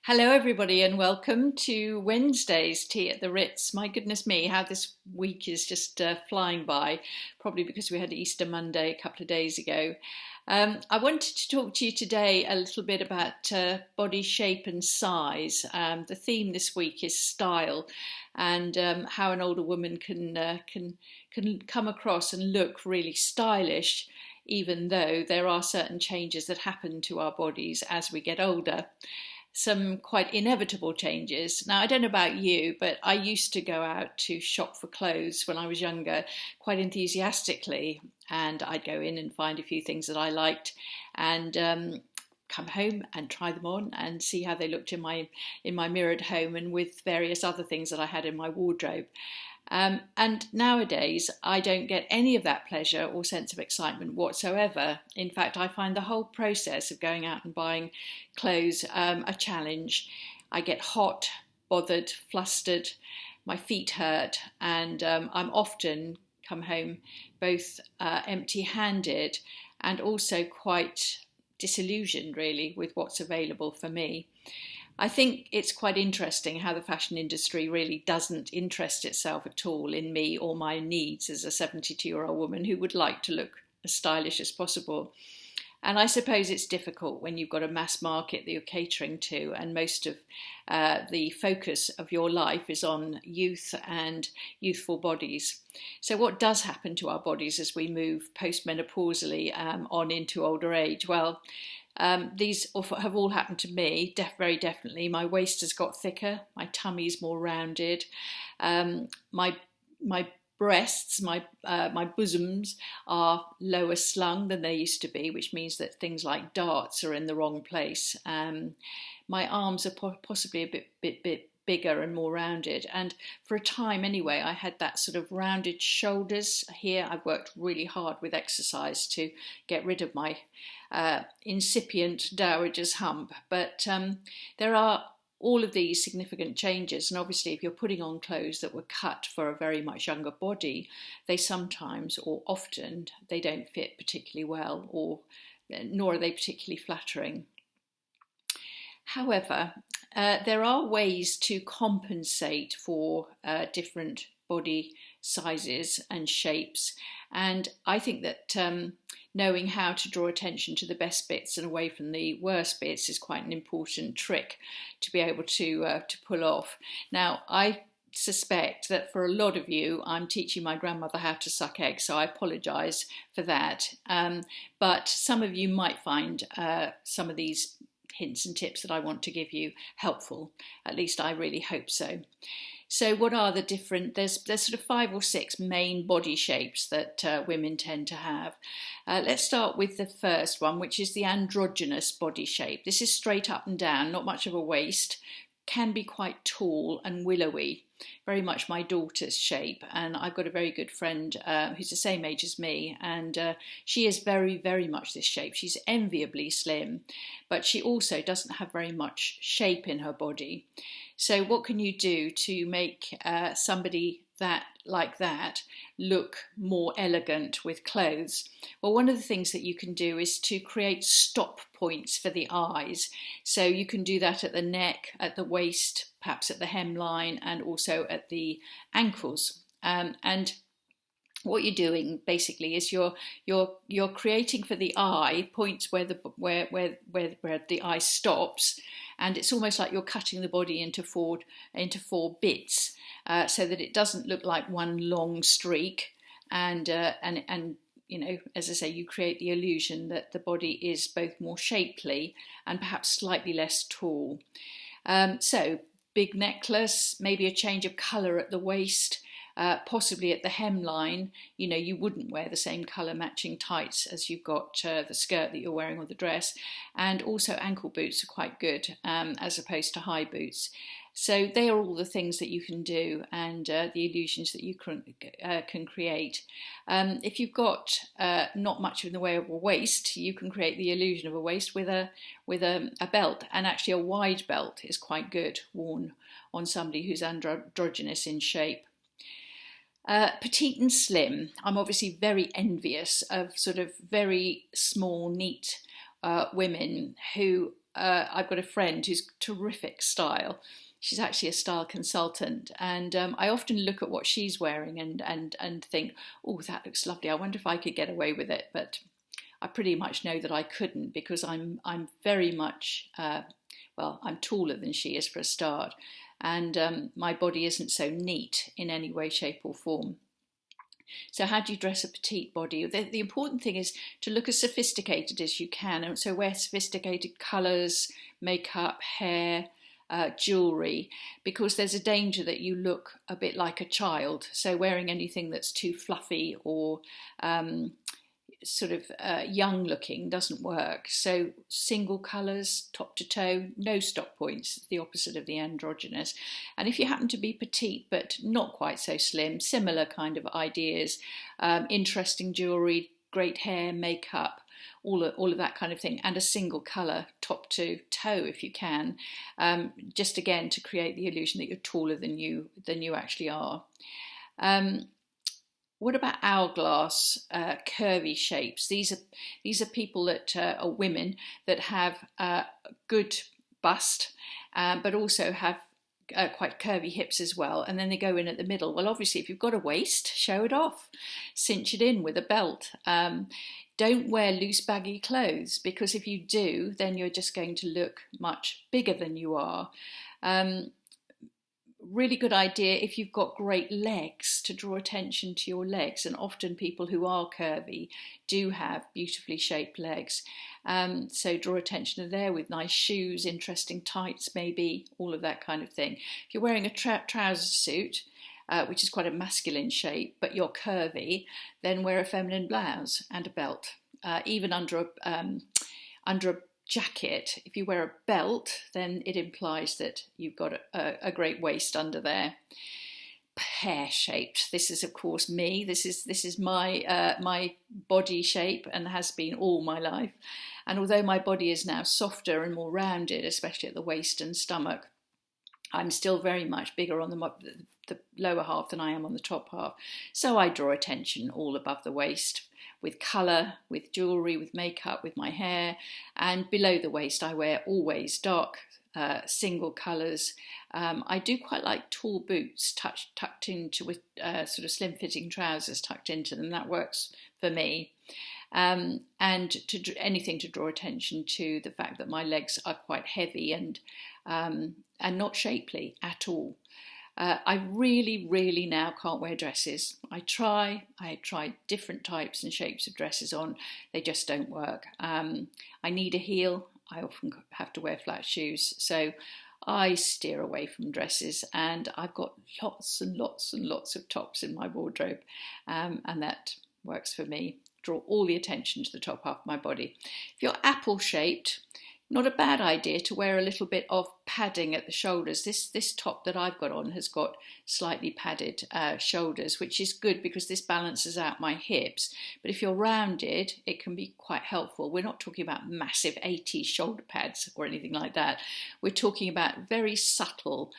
Hello, everybody, and welcome to Wednesday's tea at the Ritz. My goodness me, how this week is just flying by, probably because we had Easter Monday a couple of days ago. I wanted to talk to you today a little bit about body shape and size. The theme this week is style, and how an older woman can come across and look really stylish, even though there are certain changes that happen to our bodies as we get older. Some quite inevitable changes. Now, I don't know about you, but I used to go out to shop for clothes when I was younger quite enthusiastically, and I'd go in and find a few things that I liked and come home and try them on and see how they looked in my mirrored home and with various other things that I had in my wardrobe. And nowadays, I don't get any of that pleasure or sense of excitement whatsoever. In fact, I find the whole process of going out and buying clothes a challenge. I get hot, bothered, flustered, my feet hurt, and I'm often come home both empty-handed and also quite disillusioned, really, with what's available for me. I think it's quite interesting how the fashion industry really doesn't interest itself at all in me or my needs as a 72-year-old woman who would like to look as stylish as possible. And I suppose it's difficult when you've got a mass market that you're catering to, and most of the focus of your life is on youth and youthful bodies. So what does happen to our bodies as we move postmenopausally on into older age? Well, these have all happened to me, very definitely. My waist has got thicker, my tummy's more rounded, my breasts, my bosoms are lower slung than they used to be, which means that things like darts are in the wrong place. My arms are possibly a bit bigger and more rounded, and for a time anyway I had that sort of rounded shoulders here. I've worked really hard with exercise to get rid of my incipient dowager's hump, but there are all of these significant changes, and obviously if you're putting on clothes that were cut for a very much younger body, they sometimes or often they don't fit particularly well, or nor are they particularly flattering. However, there are ways to compensate for different body sizes and shapes, and I think that knowing how to draw attention to the best bits and away from the worst bits is quite an important trick to be able to pull off. Now, I suspect that for a lot of you, I'm teaching my grandmother how to suck eggs, so I apologise for that. But some of you might find some of these hints and tips that I want to give you helpful. At least I really hope so. So what are the different, there's sort of 5 or 6 main body shapes that women tend to have. Let's start with the first one, which is the androgynous body shape. This is straight up and down, not much of a waist, can be quite tall and willowy, very much my daughter's shape. And I've got a very good friend who's the same age as me, and she is very, very much this shape. She's enviably slim, but she also doesn't have very much shape in her body. So what can you do to make somebody like that look more elegant with clothes? Well, one of the things that you can do is to create stop points for the eyes. So you can do that at the neck, at the waist, perhaps at the hemline, and also at the ankles. And what you're doing basically is you're creating for the eye points where the eye stops, and it's almost like you're cutting the body into four bits, so that it doesn't look like one long streak, and you know, as I say, you create the illusion that the body is both more shapely and perhaps slightly less tall. So big necklace, maybe a change of colour at the waist. Possibly at the hemline, you know, you wouldn't wear the same colour matching tights as you've got the skirt that you're wearing or the dress. And also ankle boots are quite good as opposed to high boots. So they are all the things that you can do, and the illusions that you can create. If you've got not much in the way of a waist, you can create the illusion of a waist with a belt, and actually a wide belt is quite good worn on somebody who's androgynous in shape. Petite and slim, I'm obviously very envious of sort of very small, neat women who I've got a friend who's terrific style. She's actually a style consultant, and I often look at what she's wearing and think, oh, that looks lovely. I wonder if I could get away with it, but I pretty much know that I couldn't, because I'm very much well, I'm taller than she is for a start, and my body isn't so neat in any way, shape, or form. So how do you dress a petite body? The important thing is to look as sophisticated as you can, and so wear sophisticated colours, makeup, hair, jewellery, because there's a danger that you look a bit like a child. So wearing anything that's too fluffy or sort of young looking doesn't work. So single colours, top to toe, no stop points, the opposite of the androgynous. And if you happen to be petite but not quite so slim, similar kind of ideas, interesting jewellery, great hair, makeup, all of that kind of thing, and a single colour top to toe if you can, just again to create the illusion that you're taller than you actually are. What about hourglass, curvy shapes? These are people that are women that have a good bust, but also have quite curvy hips as well, and then they go in at the middle. Well, obviously, if you've got a waist, show it off, cinch it in with a belt. Don't wear loose, baggy clothes, because if you do, then you're just going to look much bigger than you are. Really good idea if you've got great legs, to draw attention to your legs, and often people who are curvy do have beautifully shaped legs, so draw attention to there with nice shoes, interesting tights maybe, all of that kind of thing. If you're wearing a trouser suit, which is quite a masculine shape, but you're curvy, then wear a feminine blouse and a belt. Even under a jacket, if you wear a belt, then it implies that you've got a great waist under there. Pear shaped. This is, of course, me. This is my body shape, and has been all my life. And although my body is now softer and more rounded, especially at the waist and stomach, I'm still very much bigger on the lower half than I am on the top half. So I draw attention all above the waist, with colour, with jewellery, with makeup, with my hair. And below the waist I wear always dark single colours. I do quite like tall boots tucked into with sort of slim fitting trousers tucked into them. That works for me. And anything to draw attention to the fact that my legs are quite heavy and not shapely at all. I really now can't wear dresses. I tried different types and shapes of dresses on. They just don't work. I need a heel. I often have to wear flat shoes. So I steer away from dresses, and I've got lots and lots and lots of tops in my wardrobe, and that works for me. Draw all the attention to the top half of my body. If you're apple shaped, not a bad idea to wear a little bit of padding at the shoulders. This top that I've got on has got slightly padded shoulders, which is good because this balances out my hips. But if you're rounded, it can be quite helpful. We're not talking about massive 80s shoulder pads or anything like that. We're talking about very subtle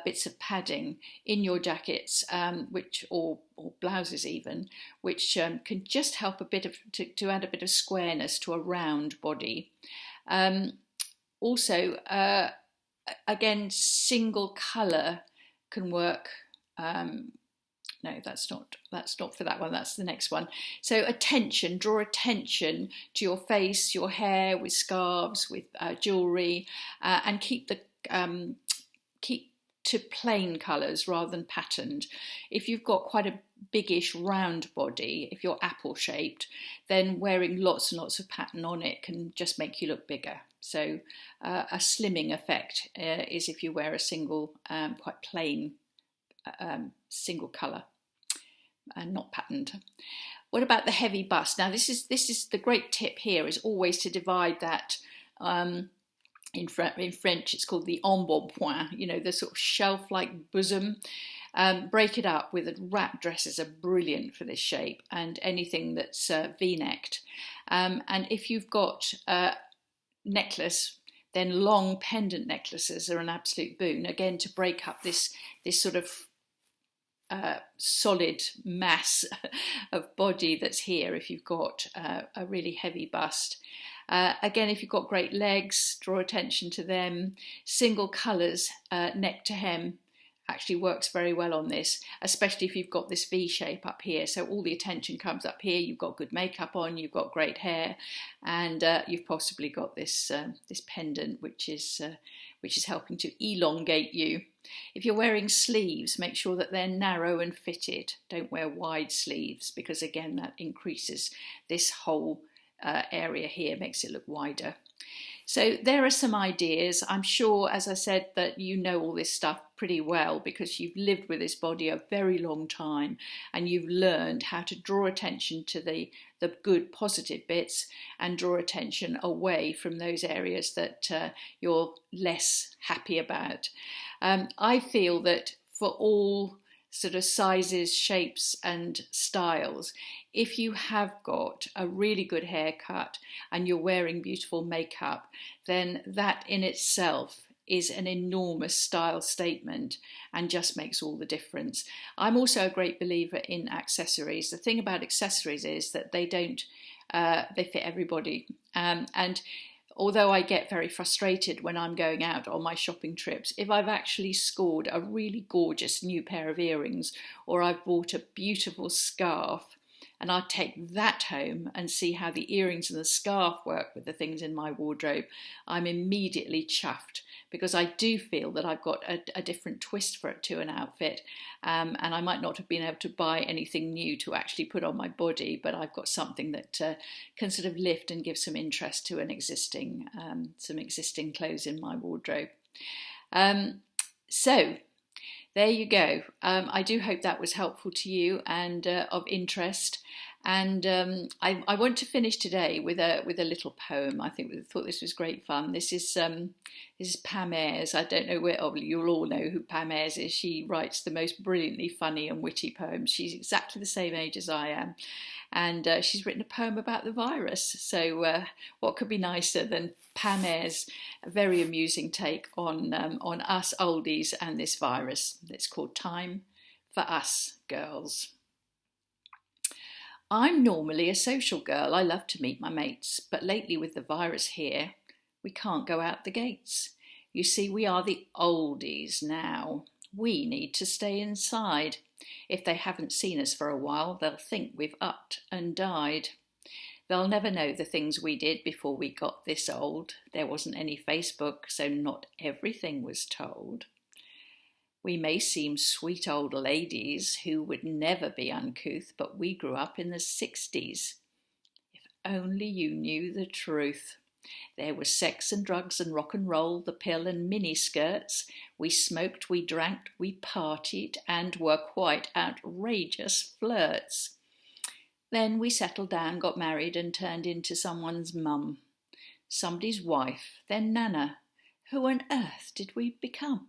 bits of padding in your jackets, or blouses even, which can just help to add a bit of squareness to a round body. Also, again, single colour can work. No, that's not for that one. That's the next one. So draw attention to your face, your hair with scarves, with jewellery, and keep to plain colours rather than patterned. If you've got quite a biggish round body, if you're apple shaped, then wearing lots and lots of pattern on it can just make you look bigger. So a slimming effect is if you wear a single, quite plain single colour and not patterned. What about the heavy bust? Now this is the great tip here, is always to divide that. In French, it's called the embonpoint, the sort of shelf-like bosom. Break it up with wrap dresses are brilliant for this shape, and anything that's V-necked. And if you've got a necklace, then long pendant necklaces are an absolute boon, again, to break up this sort of solid mass of body that's here if you've got a really heavy bust. Again, if you've got great legs, draw attention to them. Single colours, neck to hem, actually works very well on this, especially if you've got this V shape up here. So all the attention comes up here. You've got good makeup on, you've got great hair, and you've possibly got this this pendant, which is helping to elongate you. If you're wearing sleeves, make sure that they're narrow and fitted. Don't wear wide sleeves, because again, that increases this whole area here, makes it look wider. So there are some ideas. I'm sure, as I said, that you know all this stuff pretty well because you've lived with this body a very long time and you've learned how to draw attention to the good positive bits and draw attention away from those areas that you're less happy about. I feel that for all sort of sizes, shapes and styles, if you have got a really good haircut and you're wearing beautiful makeup, then that in itself is an enormous style statement and just makes all the difference. I'm also a great believer in accessories. The thing about accessories is that they fit everybody, and although I get very frustrated when I'm going out on my shopping trips, if I've actually scored a really gorgeous new pair of earrings or I've bought a beautiful scarf, and I take that home and see how the earrings and the scarf work with the things in my wardrobe, I'm immediately chuffed, because I do feel that I've got a different twist to an outfit, and I might not have been able to buy anything new to actually put on my body, but I've got something that can sort of lift and give some interest to some existing clothes in my wardrobe. So there you go. I do hope that was helpful to you and of interest. And I want to finish today with a little poem. I thought this was great fun. This is Pam Ayres. I don't know where. Oh, you'll all know who Pam Ayres is. She writes the most brilliantly funny and witty poems. She's exactly the same age as I am, and she's written a poem about the virus. So what could be nicer than Pam Ayres' very amusing take on us oldies and this virus? It's called Time for Us Girls. I'm normally a social girl. I love to meet my mates, but lately with the virus here, we can't go out the gates. You see, we are the oldies now. We need to stay inside. If they haven't seen us for a while, they'll think we've upped and died. They'll never know the things we did before we got this old. There wasn't any Facebook, so not everything was told. We may seem sweet old ladies who would never be uncouth, but we grew up in the 60s. If only you knew the truth. There was sex and drugs and rock and roll, the pill and miniskirts. We smoked, we drank, we partied, and were quite outrageous flirts. Then we settled down, got married, and turned into someone's mum. Somebody's wife, then Nana. Who on earth did we become?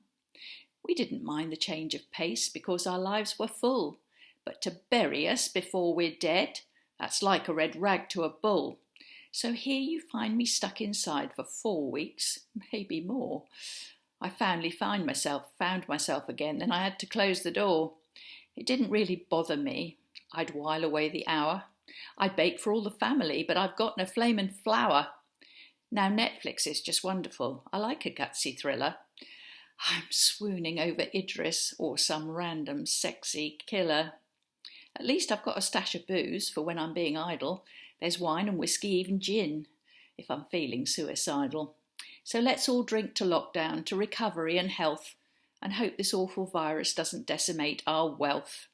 We didn't mind the change of pace because our lives were full. But to bury us before we're dead, that's like a red rag to a bull. So here you find me stuck inside for 4 weeks, maybe more. I finally found myself again, then I had to close the door. It didn't really bother me. I'd while away the hour. I'd bake for all the family, but I've got no flamin' flour. Now Netflix is just wonderful. I like a gutsy thriller. I'm swooning over Idris or some random sexy killer. At least I've got a stash of booze for when I'm being idle. There's wine and whiskey, even gin, if I'm feeling suicidal. So let's all drink to lockdown, to recovery and health, and hope this awful virus doesn't decimate our wealth.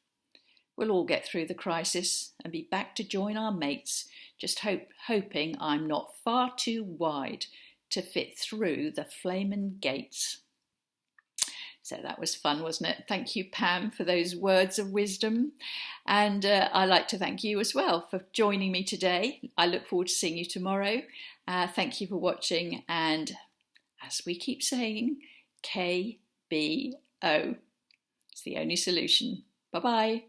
We'll all get through the crisis and be back to join our mates, just hoping I'm not far too wide to fit through the flamin' gates. So that was fun, wasn't it? Thank you, Pam, for those words of wisdom. And I'd like to thank you as well for joining me today. I look forward to seeing you tomorrow. Thank you for watching. And as we keep saying, KBO. It's the only solution. Bye-bye.